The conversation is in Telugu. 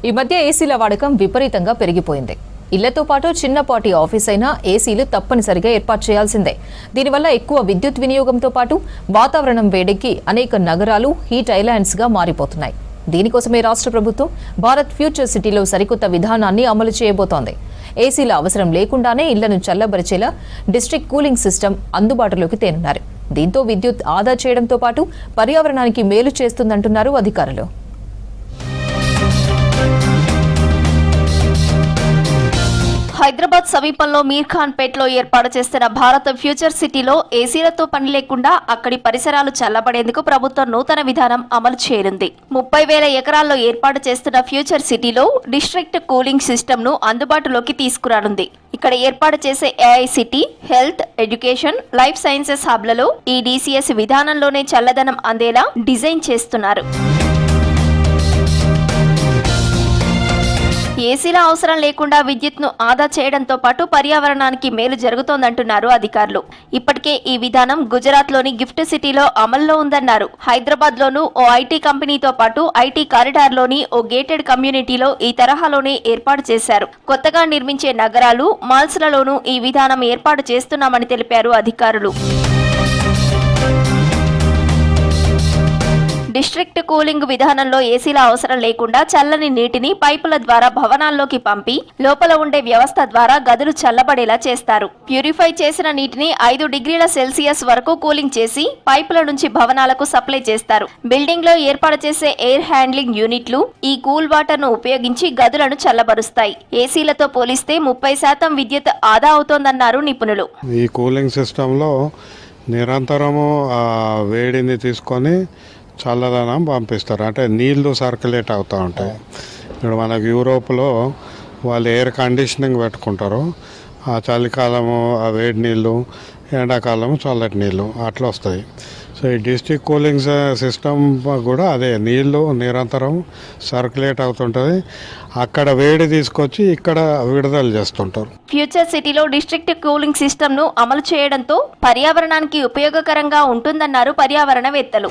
ఈ మధ్య ఏసీల వాడకం విపరీతంగా పెరిగిపోయింది. ఇళ్లతో పాటు చిన్నపాటి ఆఫీస్ అయినా ఏసీలు తప్పనిసరిగా ఏర్పాటు చేయాల్సిందే. దీనివల్ల ఎక్కువ విద్యుత్ వినియోగంతో పాటు వాతావరణం వేడెక్కి అనేక నగరాలు హీట్ ఐలాండ్స్ గా మారిపోతున్నాయి. దీనికోసమే రాష్ట్ర ప్రభుత్వం భారత్ ఫ్యూచర్ సిటీలో సరికొత్త విధానాన్ని అమలు చేయబోతోంది. ఏసీల అవసరం లేకుండానే ఇళ్లను చల్లబరిచేలా డిస్ట్రిక్ట్ కూలింగ్ సిస్టమ్ అందుబాటులోకి తేనున్నారు. దీంతో విద్యుత్ ఆదా చేయడంతో పాటు పర్యావరణానికి మేలు చేస్తుందంటున్నారు అధికారులు. హైదరాబాద్ సమీపంలో మీర్ఖాన్పేట్లో ఏర్పాటు చేస్తున్న భారత ఫ్యూచర్ సిటీలో ఏసీలతో పని లేకుండా అక్కడి పరిసరాలు చల్లబడేందుకు ప్రభుత్వం నూతన విధానం అమలు చేయనుంది. 30,000 ఎకరాల్లో ఏర్పాటు చేస్తున్న ఫ్యూచర్ సిటీలో డిస్ట్రిక్ట్ కూలింగ్ సిస్టమ్ ను అందుబాటులోకి తీసుకురానుంది. ఇక్కడ ఏర్పాటు చేసే AICT, health, education, life sciences హబ్లలో ఈ DCS విధానంలోనే చల్లదనం అందేలా డిజైన్ చేస్తున్నారు. ఏసీల అవసరం లేకుండా విద్యుత్ను ఆదా చేయడంతో పాటు పర్యావరణానికి మేలు జరుగుతోందంటున్నారు అధికారులు. ఇప్పటికే ఈ విధానం గుజరాత్లోని గిఫ్ట్ సిటీలో అమల్లో ఉందన్నారు. హైదరాబాద్లోనూ ఓ ఐటీ కంపెనీతో పాటు ఐటీ కారిడార్లోని ఓ గేటెడ్ కమ్యూనిటీలో ఈ తరహాలోనే ఏర్పాటు చేశారు. కొత్తగా నిర్మించే నగరాలు, మాల్స్లలోనూ ఈ విధానం ఏర్పాటు చేస్తున్నామని తెలిపారు అధికారులు. డిస్ట్రిక్ట్ కూలింగ్ విధానంలో ఏసీల అవసరం లేకుండా చల్లని నీటిని పైపుల ద్వారా భవనాల్లోకి పంపి లోపల ఉండే వ్యవస్థ ద్వారా గదులు చల్లబడేలా చేస్తారు. ప్యూరిఫై చేసిన నీటిని 5 డిగ్రీల సెల్సియస్ వరకు కూలింగ్ చేసి పైపుల నుంచి భవనాలకు సప్లై చేస్తారు. బిల్డింగ్ లో ఏర్పాటు చేసే ఎయిర్ హ్యాండ్లింగ్ యూనిట్లు ఈ కూల్ వాటర్ ను ఉపయోగించి గదులను చల్లబరుస్తాయి. ఏసీలతో పోలిస్తే 30% విద్యుత్ ఆదా అవుతోందన్నారు నిపుణులు. ఈ కూలింగ్ సిస్టంలో నిరంతరము వేడిని తీసుకొని చల్లదనం పంపిస్తారు. అంటే నీళ్లు సర్క్యులేట్ అవుతూ ఉంటాయి. ఇప్పుడు మనకు యూరోప్లో వాళ్ళు ఎయిర్ కండిషనింగ్ పెట్టుకుంటారు. ఆ చలికాలము ఆ వేడి నీళ్ళు, ఎండాకాలము చల్లటి నీళ్ళు అట్లా వస్తాయి. సో ఈ డిస్ట్రిక్ట్ కూలింగ్ సిస్టమ్ కూడా అదే, నీళ్లు నిరంతరం సర్క్యులేట్ అవుతుంటుంది. అక్కడ వేడి తీసుకొచ్చి ఇక్కడ విడుదల చేస్తుంటారు. ఫ్యూచర్ సిటీలో డిస్ట్రిక్ట్ కూలింగ్ సిస్టమ్ ను అమలు చేయడంతో పర్యావరణానికి ఉపయోగకరంగా ఉంటుందన్నారు పర్యావరణవేత్తలు.